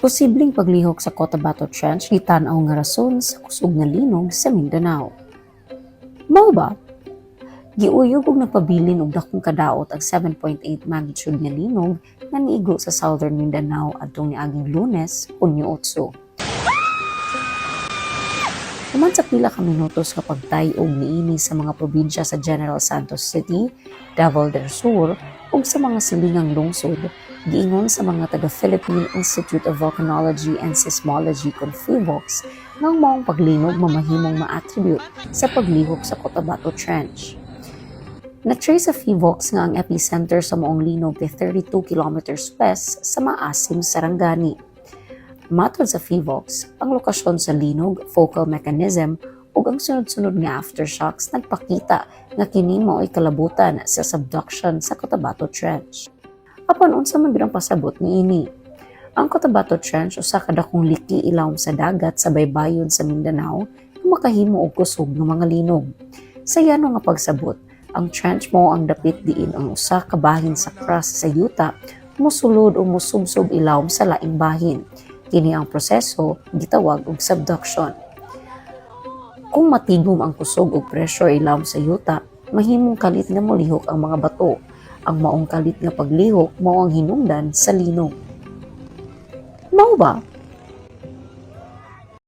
Posibleng paglihok sa Cotabato Trench gitan-aw nga rason sa kusog nga linog sa Mindanao. Mao ba? Giuyog og nagpabilin og dakong kadaot ang 7.8 magnitude nga linog nga niigo sa Southern Mindanao adtong niaging Lunes, Hunyo 8. Human sa pila ka minutos nga pagtayog niini sa mga probinsya sa General Santos City, Davao del Sur ug sa mga silingang lungsod, giingon sa mga taga-Philippine Institute of Volcanology and Seismology kon PHIVOLCS nga ang maong paglinog mamahimong ma-attribute sa paglihok sa Cotabato Trench. Na-trace sa PHIVOLCS nga ang epicenter sa maong linog kay 32 kilometers west sa Maasim, Sarangani. Matod sa PHIVOLCS, ang lokasyon sa linog, focal mechanism, ug ang sunod-sunod nga aftershocks nagpakita nga kini mao'y kalabutan sa subduction sa Cotabato Trench. Apan unsa man birang pasabot niini? Ang Cotabato Trench usa ka dakong liki ilawom sa dagat sa baybayon sa Mindanao nga makahimo og kusog nga mga linog. Sa yano nga pagsabot, ang trench mao ang dapit diin ang usa ka bahin sa crust sa yuta mosulod o musubsob ilawom sa laing bahin. Kini ang proseso gitawag og subduction. Kung matigom ang kusog ug pressure ilawom sa yuta, mahimong kalit nga molihok ang mga bato. Ang maong kalit nga paglihok mao ang hinungdan sa linog. Mao ba?